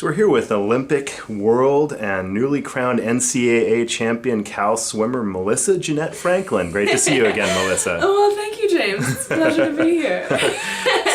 So we're here with Olympic, world, and newly crowned NCAA champion Cal swimmer Melissa Jeanette Franklin. Great to see you again, Melissa. Oh, well, thank you, James. It's a pleasure to be here.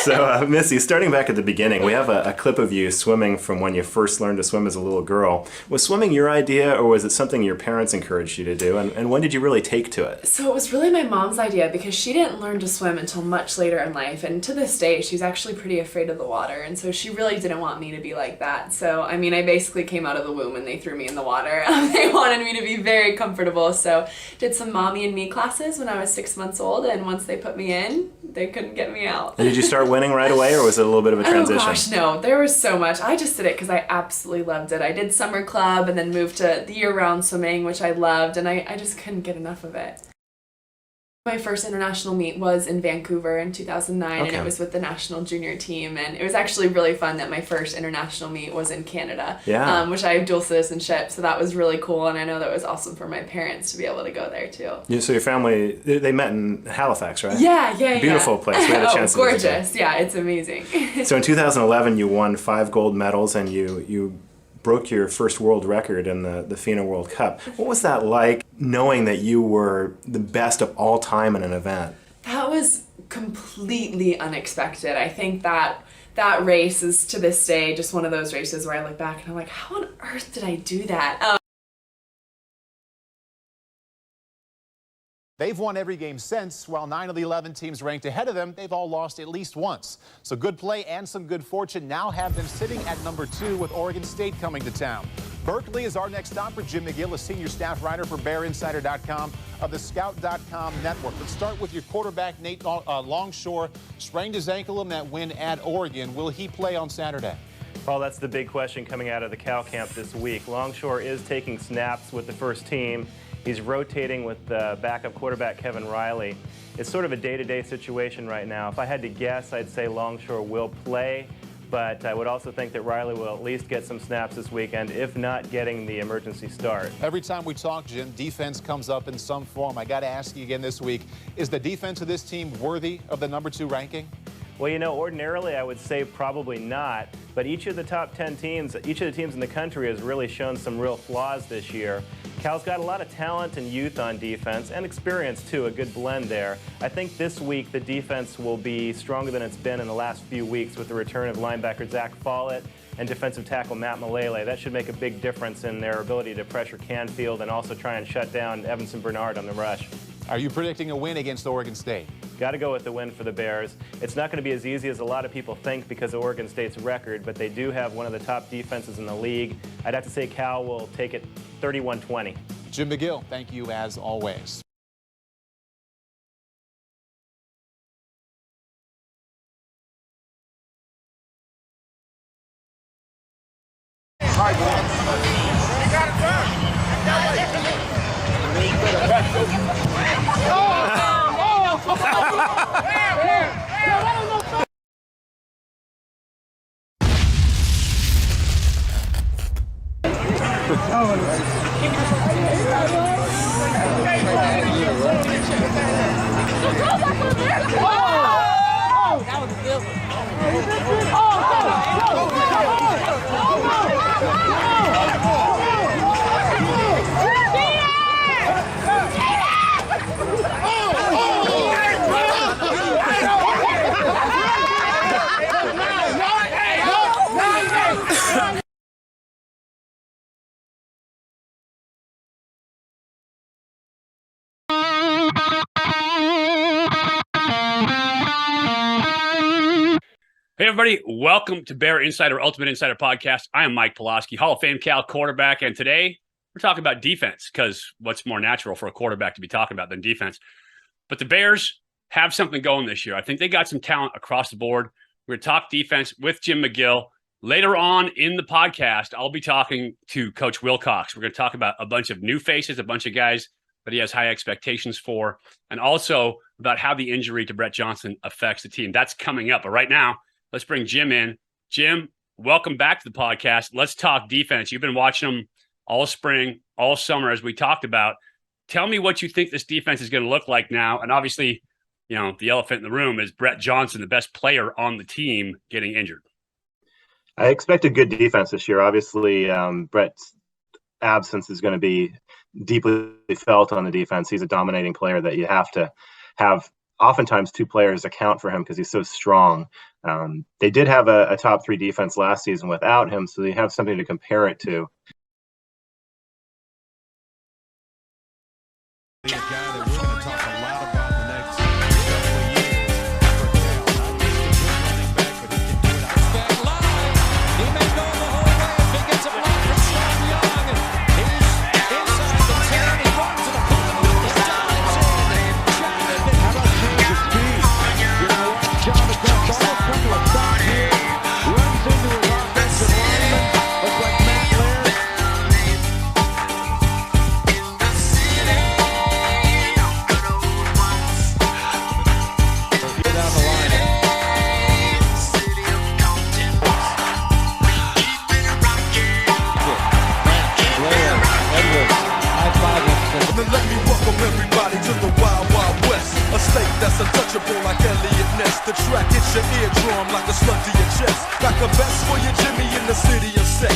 So, Missy, starting back at the beginning, we have a clip of you swimming from when you first learned to swim as a little girl. Was swimming your idea, or was it something your parents encouraged you to do? And when did you really take to it? So it was really my mom's idea because she didn't learn to swim until much later in life. And to this day, she's actually pretty afraid of the water. And so she really didn't want me to be like that. So, I mean, I basically came out of the womb and they threw me in the water. They wanted me to be very comfortable. So did some mommy and me classes when I was 6 months old. And once they put me in, they couldn't get me out. And did you start winning right away, or was it a little bit of a transition? Oh gosh, no. There was so much. I just did it because I absolutely loved it. I did summer club and then moved to the year-round swimming, which I loved, and I just couldn't get enough of it. My first international meet was in Vancouver in 2009, and it was with the national junior team, and it was actually really fun that my first international meet was in Canada, which I have dual citizenship, so that was really cool, and I know that was awesome for my parents to be able to go there too. Yeah, so your family, they met in Halifax, right? Yeah. Beautiful place. We had a chance to visit gorgeous. Yeah, it's amazing. So in 2011, you won 5 gold medals, and you broke your first world record in the FINA World Cup. What was that like, knowing that you were the best of all time in an event? That was completely unexpected. I think that race is, to this day, just one of those races where I look back and I'm like, how on earth did I do that? They've won every game since, while 9 of the 11 teams ranked ahead of them, they've all lost at least once. So good play and some good fortune now have them sitting at number 2 with Oregon State coming to town. Berkeley is our next stop for Jim McGill, a senior staff writer for BearInsider.com of the Scout.com network. Let's start with your quarterback, Nate Longshore. Sprained his ankle in that win at Oregon. Will he play on Saturday? Well, that's the big question coming out of the Cal camp this week. Longshore is taking snaps with the first team. He's rotating with the backup quarterback, Kevin Riley. It's sort of a day-to-day situation right now. If I had to guess, I'd say Longshore will play, but I would also think that Riley will at least get some snaps this weekend, if not getting the emergency start. Every time we talk, Jim, defense comes up in some form. I got to ask you again this week, is the defense of this team worthy of the number 2 ranking? Well, you know, ordinarily I would say probably not, but each of the top 10 teams, each of the teams in the country has really shown some real flaws this year. Cal's got a lot of talent and youth on defense, and experience too, a good blend there. I think this week the defense will be stronger than it's been in the last few weeks with the return of linebacker Zach Follett and defensive tackle Matt Malele. That should make a big difference in their ability to pressure Canfield and also try and shut down Evanson Bernard on the rush. Are you predicting a win against Oregon State? Got to go with the win for the Bears. It's not going to be as easy as a lot of people think because of Oregon State's record, but they do have one of the top defenses in the league. I'd have to say Cal will take it 31-20. Jim McGill, thank you as always. Hey, everybody. Welcome to Bear Insider, Ultimate Insider Podcast. I am Mike Pulaski, Hall of Fame Cal quarterback, and today we're talking about defense because what's more natural for a quarterback to be talking about than defense? But the Bears have something going this year. I think they got some talent across the board. We're going to talk defense with Jim McGill. Later on in the podcast, I'll be talking to Coach Wilcox. We're going to talk about a bunch of new faces, a bunch of guys that he has high expectations for, and also about how the injury to Brett Johnson affects the team. That's coming up. But right now, let's bring Jim in. Jim, welcome back to the podcast. Let's talk defense. You've been watching them all spring, all summer, as we talked about. Tell me what you think this defense is going to look like now. And obviously, you know, the elephant in the room is Brett Johnson, the best player on the team, getting injured. I expect a good defense this year. Obviously, Brett's absence is going to be deeply felt on the defense. He's a dominating player that you have to have oftentimes two players account for him because he's so strong. They did have a top 3 defense last season without him, so they have something to compare it to. That's untouchable like Elliot Ness. The track hits your eardrum like a slug to your chest. Like a vest for your Jimmy in the city of sex.